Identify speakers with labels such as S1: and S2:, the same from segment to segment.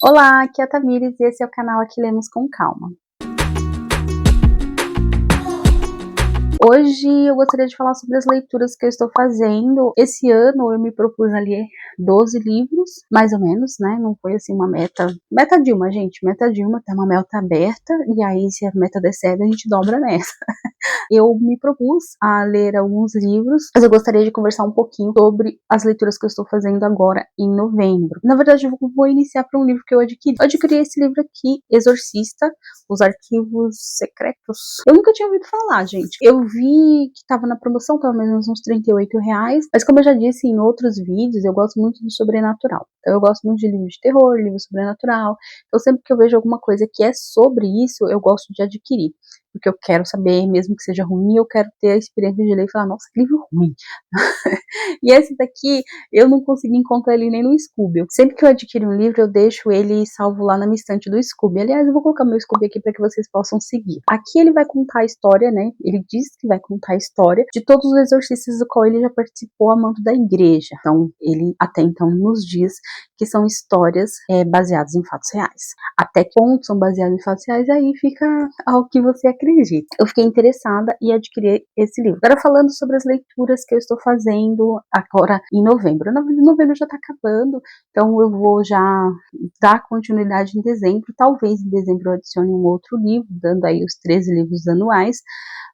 S1: Olá, aqui é a Tamires e esse é o canal Aqui Lemos com Calma. Hoje eu gostaria de falar sobre as leituras que eu estou fazendo. Esse ano eu me propus a ler 12 livros, mais ou menos, né? Não foi assim uma meta. Meta Dilma, gente, meta Dilma, tá uma meta aberta, e aí se a meta der certo, a gente dobra nessa. Eu me propus a ler alguns livros, mas eu gostaria de conversar um pouquinho sobre as leituras que eu estou fazendo agora em novembro. Na verdade, eu vou iniciar por um livro que eu adquiri. Eu adquiri esse livro aqui, Exorcista, Os Arquivos Secretos. Eu nunca tinha ouvido falar, gente. Eu vi que tava na promoção, tava mais ou menos uns R$ 38, mas como eu já disse em outros vídeos, eu gosto muito do sobrenatural. Então eu gosto muito de livros de terror, livro sobrenatural. Então sempre que eu vejo alguma coisa que é sobre isso, eu gosto de adquirir. Porque eu quero saber, mesmo que seja ruim, eu quero ter a experiência de ler e falar, nossa, que livro ruim. E esse daqui, eu não consegui encontrar ele nem no Scooby. Sempre que eu adquiro um livro, eu deixo ele salvo lá na minha estante do Scooby. Aliás, eu vou colocar meu Scooby aqui para que vocês possam seguir. Aqui ele vai contar a história, né? Ele diz que vai contar a história de todos os exorcistas do qual ele já participou a mando da igreja. Então, ele até então nos diz que são histórias baseadas em fatos reais. Até que ponto são baseados em fatos reais, aí fica ao que você acredita. Eu fiquei interessada e adquiri esse livro. Agora falando sobre as leituras que eu estou fazendo agora em novembro. Novembro já está acabando, então eu vou já dar continuidade em dezembro. Talvez em dezembro eu adicione um outro livro, dando aí os 13 livros anuais.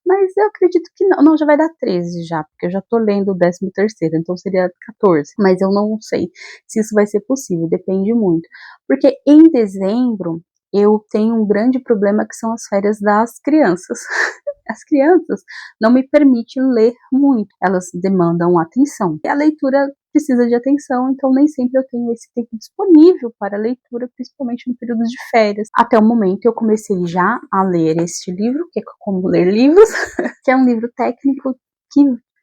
S1: Mas eu acredito que não, já vai dar 13 já, porque eu já tô lendo o 13º, então seria 14. Mas eu não sei se isso vai ser possível, depende muito. Porque em dezembro eu tenho um grande problema que são as férias das crianças. As crianças não me permitem ler muito, elas demandam atenção. E a leitura precisa de atenção, então nem sempre eu tenho esse tempo disponível para a leitura, principalmente no período de férias. Até o momento eu comecei já a ler este livro, que é Como Ler Livros, que é um livro técnico que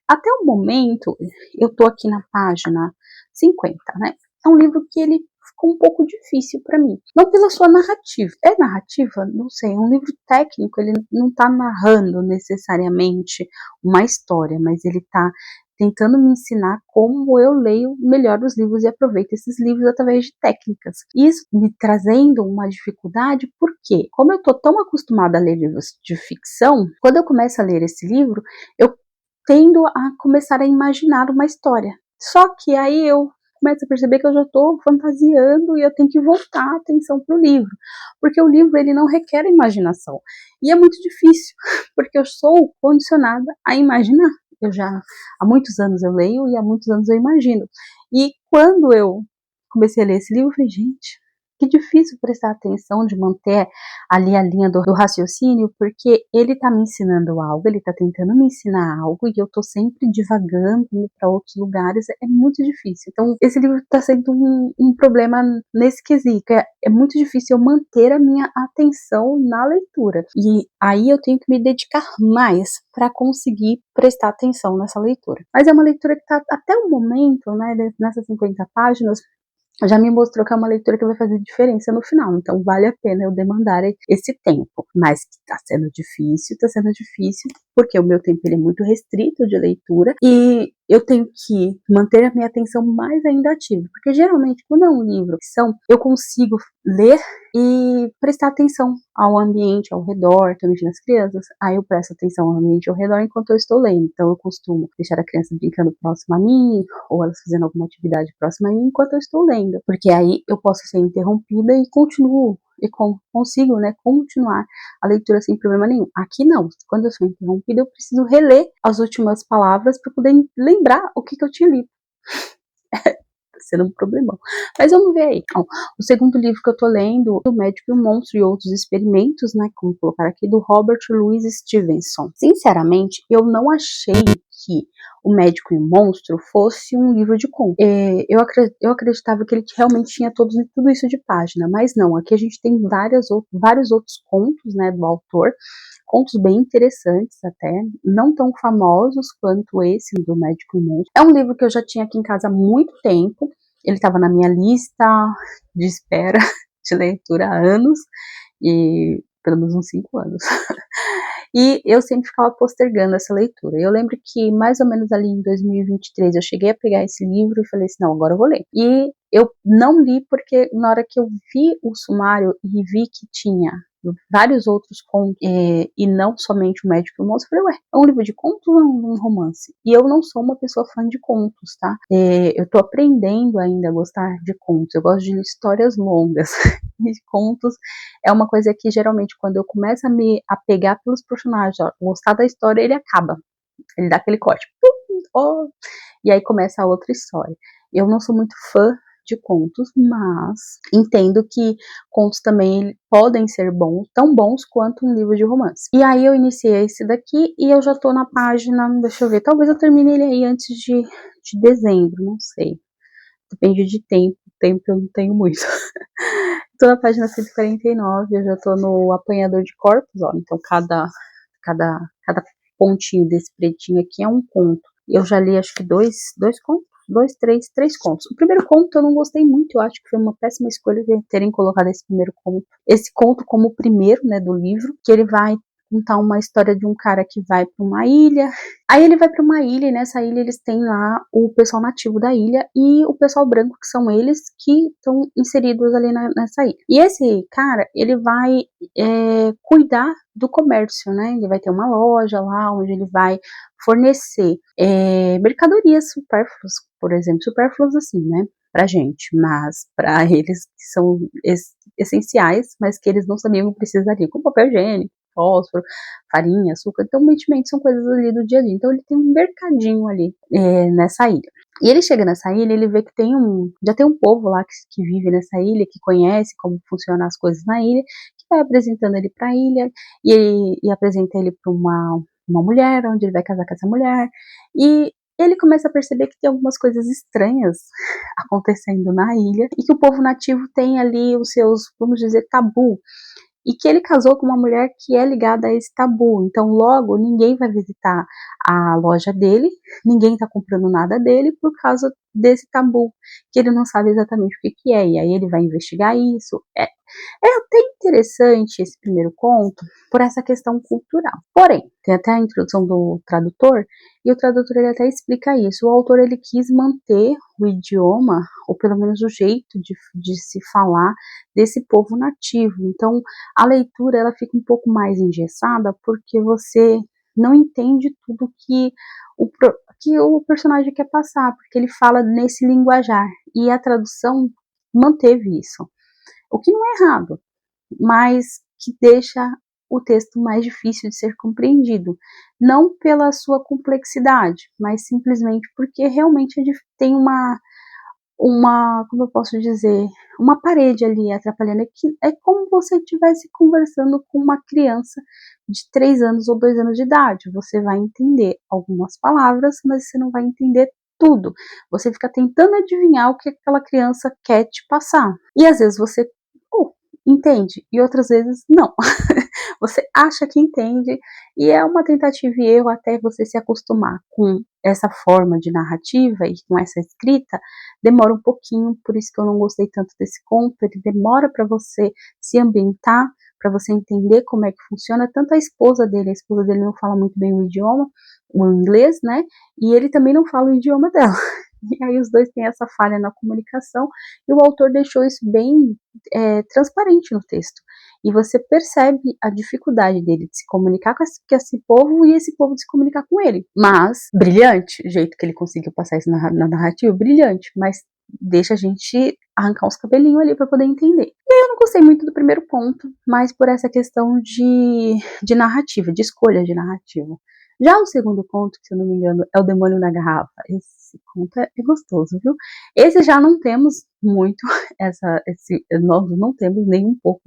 S1: até o momento, eu tô aqui na página 50, né? É um livro que ele ficou um pouco difícil para mim. Não pela sua narrativa. É narrativa? Não sei. É um livro técnico, ele não está narrando necessariamente uma história, mas ele está tentando me ensinar como eu leio melhor os livros e aproveito esses livros através de técnicas. Isso me trazendo uma dificuldade, porque como eu estou tão acostumada a ler livros de ficção, quando eu começo a ler esse livro, eu tendo a começar a imaginar uma história. Só que aí eu começo a perceber que eu já estou fantasiando e eu tenho que voltar a atenção para o livro, porque o livro ele não requer imaginação. E é muito difícil, porque eu sou condicionada a imaginar. Eu já há muitos anos eu leio e há muitos anos eu imagino. E quando eu comecei a ler esse livro, eu falei, gente, que difícil prestar atenção, de manter ali a linha do raciocínio, porque ele tá me ensinando algo, ele tá tentando me ensinar algo, e eu tô sempre divagando, indo para outros lugares, é muito difícil. Então, esse livro tá sendo um problema nesse quesito, é muito difícil eu manter a minha atenção na leitura, e aí eu tenho que me dedicar mais para conseguir prestar atenção nessa leitura. Mas é uma leitura que tá, até o momento, né, nessas 50 páginas, já me mostrou que é uma leitura que vai fazer diferença no final, então vale a pena eu demandar esse tempo, mas que tá sendo difícil, porque o meu tempo ele é muito restrito de leitura, e eu tenho que manter a minha atenção mais ainda ativa, porque geralmente quando é um livro de ficção, eu consigo ler e prestar atenção ao ambiente ao redor, principalmente nas crianças, aí eu presto atenção ao ambiente ao redor enquanto eu estou lendo, então eu costumo deixar a criança brincando próximo a mim, ou elas fazendo alguma atividade próxima a mim enquanto eu estou lendo, porque aí eu posso ser interrompida e continuo, e consigo, né, continuar a leitura sem problema nenhum. Aqui não, quando eu sou interrompida eu preciso reler as últimas palavras para poder lembrar o que eu tinha lido. Tá sendo um problemão. Mas vamos ver aí. Ó, o segundo livro que eu tô lendo, O Médico e o Monstro e Outros Experimentos, né, como colocar aqui, do Robert Louis Stevenson. Sinceramente, eu não achei que O Médico e o Monstro fosse um livro de conto. Eu acreditava que ele realmente tinha tudo isso de página, mas não. Aqui a gente tem vários outros contos, né, do autor, contos bem interessantes até, não tão famosos quanto esse do Médico e o Monstro. É um livro que eu já tinha aqui em casa há muito tempo, ele estava na minha lista de espera de leitura há anos, e pelo menos uns 5 anos. E eu sempre ficava postergando essa leitura. Eu lembro que mais ou menos ali em 2023 eu cheguei a pegar esse livro e falei assim, não, agora eu vou ler. E Eu não li porque na hora que eu vi o sumário e vi que tinha vários outros contos, e não somente o Médico e o Monstro, eu falei, ué, é um livro de contos ou é um romance? E eu não sou uma pessoa fã de contos, tá? Eu tô aprendendo ainda a gostar de contos, eu gosto de histórias longas, e contos é uma coisa que geralmente quando eu começo a me apegar pelos personagens, ó, gostar da história, ele acaba, ele dá aquele corte, oh, e aí começa a outra história. Eu não sou muito fã de contos, mas entendo que contos também podem ser bons, tão bons quanto um livro de romance. E aí eu iniciei esse daqui e eu já tô na página, deixa eu ver, talvez eu termine ele aí antes de dezembro, não sei. Depende de tempo eu não tenho muito. Tô na página 149, eu já tô no apanhador de corpos, ó, então cada pontinho desse pretinho aqui é um conto. Eu já li acho que dois contos, três contos. O primeiro conto eu não gostei muito, eu acho que foi uma péssima escolha de terem colocado esse primeiro conto. Esse conto como o primeiro, né, do livro, que ele vai contar uma história de um cara que vai para uma ilha. Aí ele vai para uma ilha e nessa ilha eles têm lá o pessoal nativo da ilha e o pessoal branco, que são eles que estão inseridos ali nessa ilha. E esse cara, ele vai cuidar do comércio, né? Ele vai ter uma loja lá onde ele vai fornecer mercadorias supérfluas, por exemplo, supérfluas assim, né? Pra gente, mas para eles que são essenciais, mas que eles não sabiam que precisariam, como papel higiênico, fósforo, farinha, açúcar, então ultimamente são coisas ali do dia a dia. Então ele tem um mercadinho ali nessa ilha. E ele chega nessa ilha, ele vê que já tem um povo lá que vive nessa ilha, que conhece como funcionam as coisas na ilha, que vai apresentando ele para a ilha e apresenta ele para uma mulher, onde ele vai casar com essa mulher. E ele começa a perceber que tem algumas coisas estranhas acontecendo na ilha e que o povo nativo tem ali os seus, vamos dizer, tabu. E que ele casou com uma mulher que é ligada a esse tabu. Então, logo, ninguém vai visitar a loja dele, ninguém tá comprando nada dele por causa desse tabu, que ele não sabe exatamente o que é. E aí ele vai investigar isso. É até interessante esse primeiro conto por essa questão cultural. Porém, tem até a introdução do tradutor, e o tradutor ele até explica isso. O autor ele quis manter o idioma, ou pelo menos o jeito de se falar desse povo nativo. Então, a leitura ela fica um pouco mais engessada porque você não entende tudo que o personagem quer passar, porque ele fala nesse linguajar. E a tradução manteve isso. O que não é errado, mas que deixa o texto mais difícil de ser compreendido. Não pela sua complexidade, mas simplesmente porque realmente tem como eu posso dizer, uma parede ali atrapalhando. É como você estivesse conversando com uma criança de 3 anos ou 2 anos de idade. Você vai entender algumas palavras, mas você não vai entender tudo. Você fica tentando adivinhar o que aquela criança quer te passar. E às vezes você entende, e outras vezes não. Você acha que entende, e é uma tentativa e erro até você se acostumar com essa forma de narrativa e com essa escrita, demora um pouquinho, por isso que eu não gostei tanto desse conto. Ele demora para você se ambientar, para você entender como é que funciona. Tanto a esposa dele não fala muito bem o idioma, o inglês, né, e ele também não fala o idioma dela. E aí os dois têm essa falha na comunicação, e o autor deixou isso bem transparente no texto. E você percebe a dificuldade dele de se comunicar com esse povo e esse povo de se comunicar com ele. Mas, brilhante, o jeito que ele conseguiu passar isso na narrativa, brilhante, mas deixa a gente arrancar uns cabelinhos ali para poder entender. E aí eu não gostei muito do primeiro ponto, mas por essa questão de narrativa, de escolha de narrativa. Já o segundo conto, que se eu não me engano, é O Demônio na Garrafa. Esse conto é gostoso, viu? Esse já não temos muito, nós não temos nem um pouco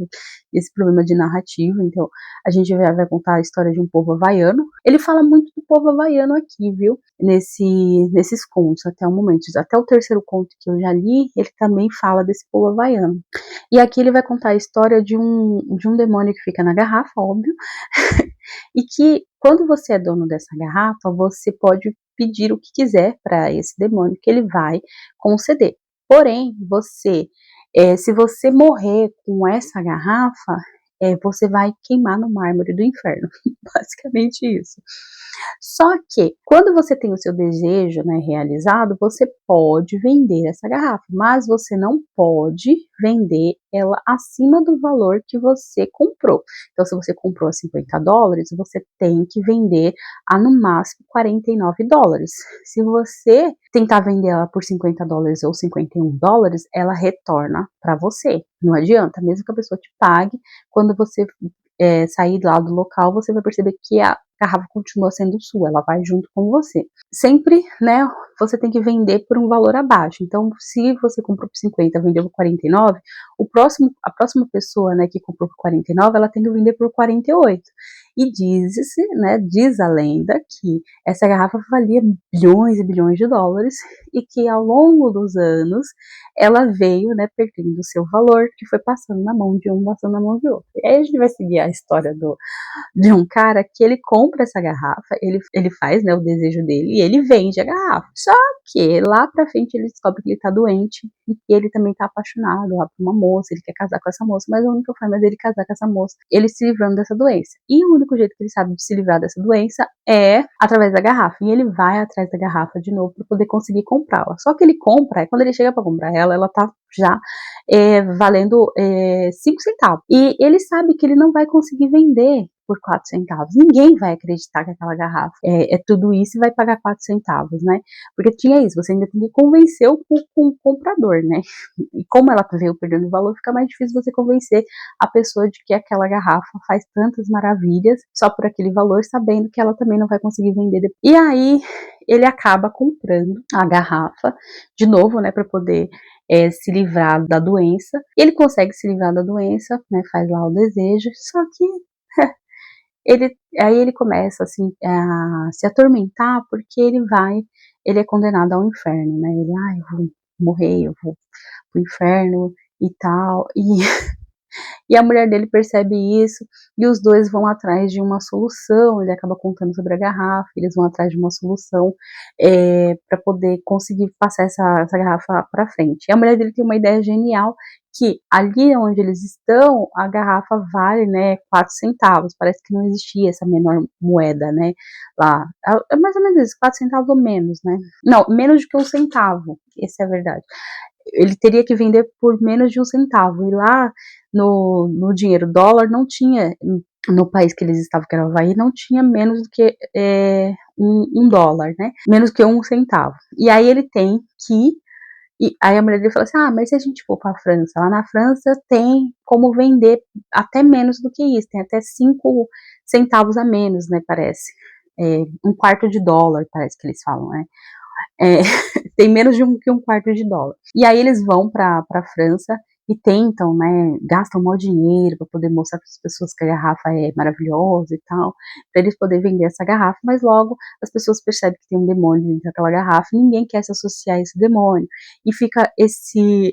S1: esse problema de narrativa, então a gente vai contar a história de um povo havaiano. Ele fala muito do povo havaiano aqui, viu? Nesses contos, até o momento. Até o terceiro conto que eu já li, ele também fala desse povo havaiano. E aqui ele vai contar a história de um demônio que fica na garrafa, óbvio, e que quando você é dono dessa garrafa, você pode pedir o que quiser para esse demônio que ele vai conceder. Porém, se você morrer com essa garrafa, você vai queimar no mármore do inferno. Basicamente isso. Só que, quando você tem o seu desejo, né, realizado, você pode vender essa garrafa, mas você não pode vender ela acima do valor que você comprou. Então, se você comprou a $50, você tem que vender a no máximo $49. Se você tentar vender ela por $50 ou $51, ela retorna para você. Não adianta, mesmo que a pessoa te pague, quando você sair lá do local, você vai perceber que a garrafa continua sendo sua, ela vai junto com você. Sempre, né, você tem que vender por um valor abaixo. Então, se você comprou por 50, vendeu por 49, a próxima pessoa, né, que comprou por 49, ela tem que vender por 48. E diz-se, né, diz a lenda que essa garrafa valia bilhões e bilhões de dólares e que ao longo dos anos ela veio, né, perdendo o seu valor, que foi passando na mão de um, passando na mão de outro. E aí a gente vai seguir a história de um cara que ele compra essa garrafa, ele faz, né, o desejo dele e ele vende a garrafa. Só que lá pra frente ele descobre que ele tá doente e que ele também tá apaixonado lá por uma moça, ele quer casar com essa moça, mas a única forma dele casar com essa moça, ele se livrando dessa doença. E o único jeito que ele sabe de se livrar dessa doença é através da garrafa. E ele vai atrás da garrafa de novo para poder conseguir comprá-la. Só que ele compra, e quando ele chega para comprar ela tá já valendo 5 centavos. E ele sabe que ele não vai conseguir vender por 4 centavos. Ninguém vai acreditar que aquela garrafa é tudo isso e vai pagar 4 centavos, né? Porque tinha isso, você ainda tem que convencer o comprador, né? E como ela veio perdendo valor, fica mais difícil você convencer a pessoa de que aquela garrafa faz tantas maravilhas só por aquele valor, sabendo que ela também não vai conseguir vender depois. E aí ele acaba comprando a garrafa de novo, né, para poder se livrar da doença. Ele consegue se livrar da doença, né, faz lá o desejo, só que aí ele começa assim a se atormentar porque ele é condenado ao inferno, né? Eu vou morrer, eu vou pro inferno e tal. E a mulher dele percebe isso e os dois vão atrás de uma solução. Ele acaba contando sobre a garrafa, eles vão atrás de uma solução para poder conseguir passar essa garrafa para frente. E a mulher dele tem uma ideia genial que ali onde eles estão, a garrafa vale, né, 4 centavos. Parece que não existia essa menor moeda, né, lá. É mais ou menos isso, 4 centavos ou menos, né. Não, menos do que 1 centavo, essa é a verdade. Ele teria que vender por menos de 1 centavo. E lá no dinheiro dólar não tinha, no país que eles estavam, que era o Havaí, não tinha menos do que um dólar, né? Menos que 1 centavo. E aí ele tem que. E aí a mulher dele falou assim: mas se a gente for para a França, lá na França tem como vender até menos do que isso, tem até 5 centavos a menos, né? Parece. Um quarto de dólar, parece que eles falam, né? Tem menos que um quarto de dólar. E aí eles vão para a França e tentam, né, gastam maior dinheiro para poder mostrar para as pessoas que a garrafa é maravilhosa e tal, para eles poderem vender essa garrafa, mas logo as pessoas percebem que tem um demônio dentro daquela garrafa e ninguém quer se associar a esse demônio. E fica se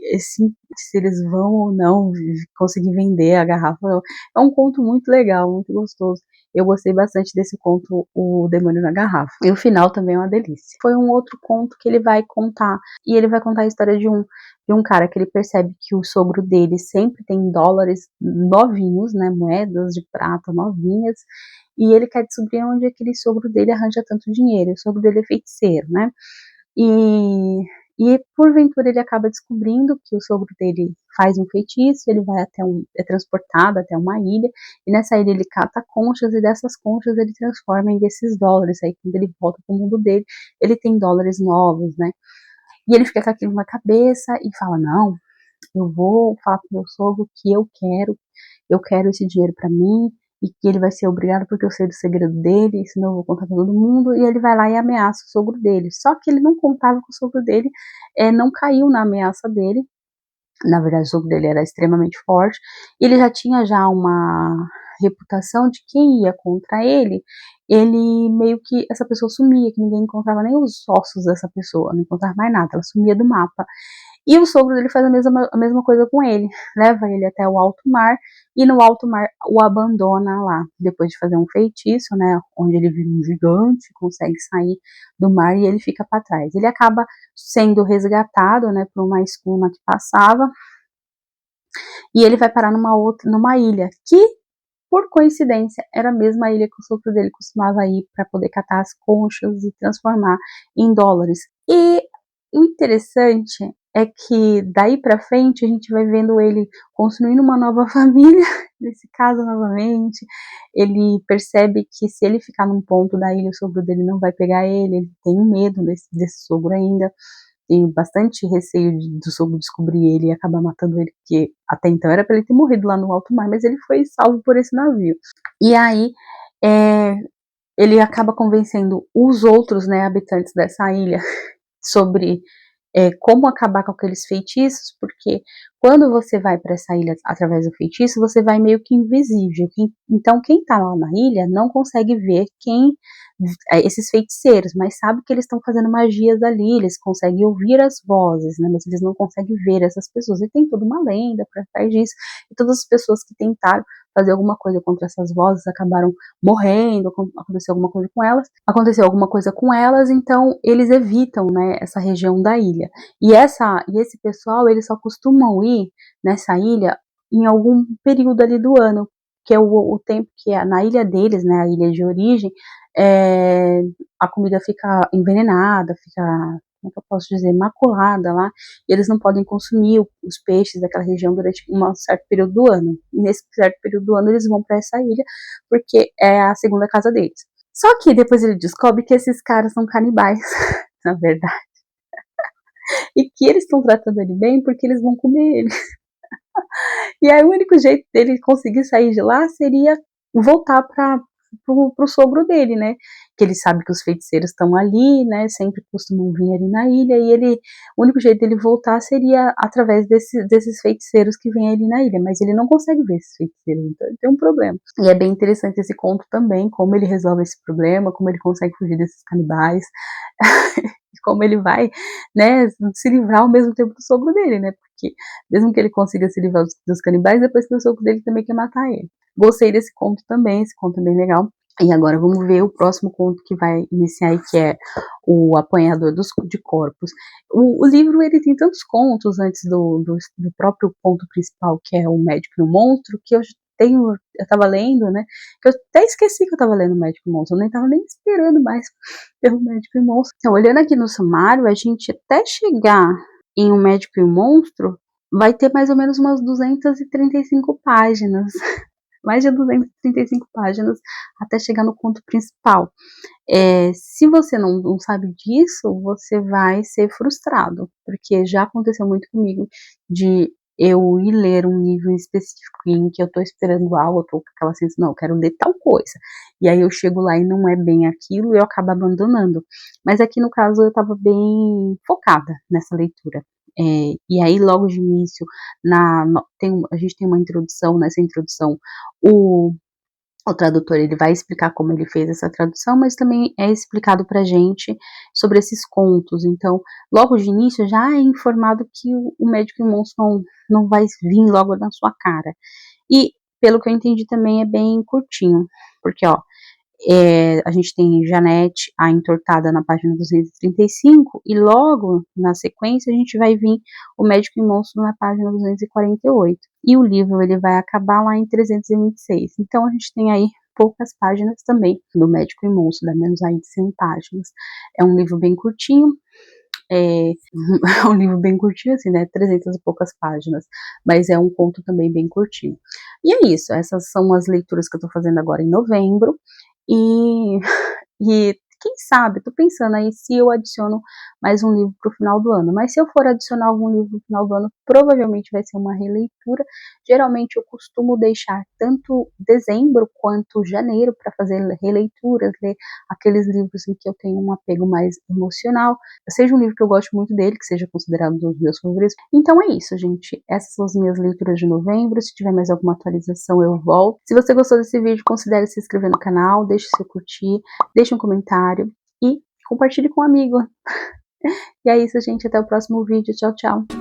S1: eles vão ou não conseguir vender a garrafa. É um conto muito legal, muito gostoso. Eu gostei bastante desse conto, O Demônio na Garrafa. E o final também é uma delícia. Foi um outro conto que ele vai contar. E ele vai contar a história de um cara que ele percebe que o sogro dele sempre tem dólares novinhos, né, moedas de prata novinhas, e ele quer descobrir onde aquele sogro dele arranja tanto dinheiro. O sogro dele é feiticeiro, né? E porventura ele acaba descobrindo que o sogro dele faz um feitiço, ele vai é transportado até uma ilha, e nessa ilha ele cata conchas, e dessas conchas ele transforma em desses dólares. Aí quando ele volta pro mundo dele, ele tem dólares novos, né? E ele fica com aquilo na cabeça e fala: não, eu vou falar pro meu sogro que eu quero esse dinheiro para mim, e que ele vai ser obrigado porque eu sei do segredo dele, senão eu vou contar pra todo mundo. E ele vai lá e ameaça o sogro dele. Só que ele não contava que o sogro dele não caiu na ameaça dele. Na verdade, o sogro dele era extremamente forte. Ele já tinha uma reputação de quem ia contra ele meio que essa pessoa sumia, que ninguém encontrava nem os ossos dessa pessoa, não encontrava mais nada, ela sumia do mapa. E o sogro dele faz a mesma coisa com ele, leva ele até o alto mar, e no alto mar o abandona lá, depois de fazer um feitiço, né, onde ele vira um gigante, consegue sair do mar e ele fica para trás. Ele acaba sendo resgatado, né, por uma escuna que passava, e ele vai parar numa ilha, que por coincidência, era a mesma ilha que o sogro dele costumava ir para poder catar as conchas e transformar em dólares. E o interessante é que daí para frente a gente vai vendo ele construindo uma nova família, ele se casa novamente, ele percebe que se ele ficar num ponto da ilha, o sogro dele não vai pegar ele tem medo desse sogro ainda, tem bastante receio do sogro descobrir ele e acabar matando ele, porque até então era para ele ter morrido lá no alto mar, mas ele foi salvo por esse navio. E aí, ele acaba convencendo os outros, né, habitantes dessa ilha sobre como acabar com aqueles feitiços, porque quando você vai para essa ilha através do feitiço, você vai meio que invisível. Então quem tá lá na ilha não consegue ver esses feiticeiros, mas sabe que eles estão fazendo magias ali, eles conseguem ouvir as vozes, né, mas eles não conseguem ver essas pessoas. E tem toda uma lenda para trás disso. E todas as pessoas que tentaram fazer alguma coisa contra essas vozes acabaram morrendo, aconteceu alguma coisa com elas, então eles evitam, né, essa região da ilha. E esse pessoal, eles só costumam ir nessa ilha em algum período ali do ano, que é o tempo que é na ilha deles, né, a ilha de origem, a comida fica envenenada, fica, como é que eu posso dizer, maculada lá, e eles não podem consumir os peixes daquela região durante um certo período do ano. E nesse certo período do ano eles vão para essa ilha, porque é a segunda casa deles. Só que depois ele descobre que esses caras são canibais, na verdade. E que eles estão tratando ele bem porque eles vão comer ele. E aí o único jeito dele conseguir sair de lá seria voltar pro sogro dele, né? Que ele sabe que os feiticeiros estão ali, né? Sempre costumam vir ali na ilha. E o único jeito dele voltar seria através desses feiticeiros que vêm ali na ilha. Mas ele não consegue ver esses feiticeiros, então ele tem um problema. E é bem interessante esse conto também, como ele resolve esse problema, como ele consegue fugir desses canibais. Como ele vai, né, se livrar ao mesmo tempo do sogro dele, né, porque mesmo que ele consiga se livrar dos canibais, depois que o sogro dele também quer matar ele. Gostei desse conto também, esse conto é bem legal. E agora vamos ver o próximo conto que vai iniciar aí, que é o Apanhador de Corpos. O livro, ele tem tantos contos antes do próprio conto principal, que é o Médico e o Monstro, que eu tava lendo, né, que eu até esqueci que eu tava lendo o Médico e o Monstro, eu nem tava nem esperando mais pelo Médico e o Monstro. Então, olhando aqui no sumário, a gente até chegar em O Médico e o Monstro, vai ter mais ou menos umas 235 páginas. Mais de 235 páginas até chegar no conto principal. Se você não sabe disso, você vai ser frustrado, porque já aconteceu muito comigo de eu ir ler um livro específico em que eu tô esperando algo, eu tô com aquela sensação, não, eu quero ler tal coisa, e aí eu chego lá e não é bem aquilo e eu acabo abandonando. Mas aqui no caso eu tava bem focada nessa leitura. E aí logo de início a gente tem uma introdução, nessa introdução o tradutor ele vai explicar como ele fez essa tradução, mas também é explicado pra gente sobre esses contos. Então, logo de início já é informado que o Médico e o Monstro não vai vir logo na sua cara. E, pelo que eu entendi, também é bem curtinho, porque, ó, a gente tem Janete, a entortada na página 235, e logo na sequência a gente vai vir o Médico e o Monstro na página 248. E o livro ele vai acabar lá em 326. Então a gente tem aí poucas páginas também do Médico e Monstro, dá menos aí de 100 páginas. É um livro bem curtinho, é um livro bem curtinho, assim, né, 300 e poucas páginas, mas é um conto também bem curtinho. E é isso, essas são as leituras que eu tô fazendo agora em novembro, e quem sabe, tô pensando aí se eu adiciono mais um livro pro final do ano, mas se eu for adicionar algum livro no final do ano, provavelmente vai ser uma releitura. Geralmente eu costumo deixar tanto dezembro quanto janeiro para fazer releituras, ler aqueles livros em que eu tenho um apego mais emocional, seja um livro que eu gosto muito dele, que seja considerado um dos meus favoritos. Então é isso, gente, essas são as minhas leituras de novembro. Se tiver mais alguma atualização eu volto. Se você gostou desse vídeo, considere se inscrever no canal, deixe seu curtir, deixe um comentário e compartilhe com um amigo. E é isso, gente. Até o próximo vídeo. Tchau, tchau.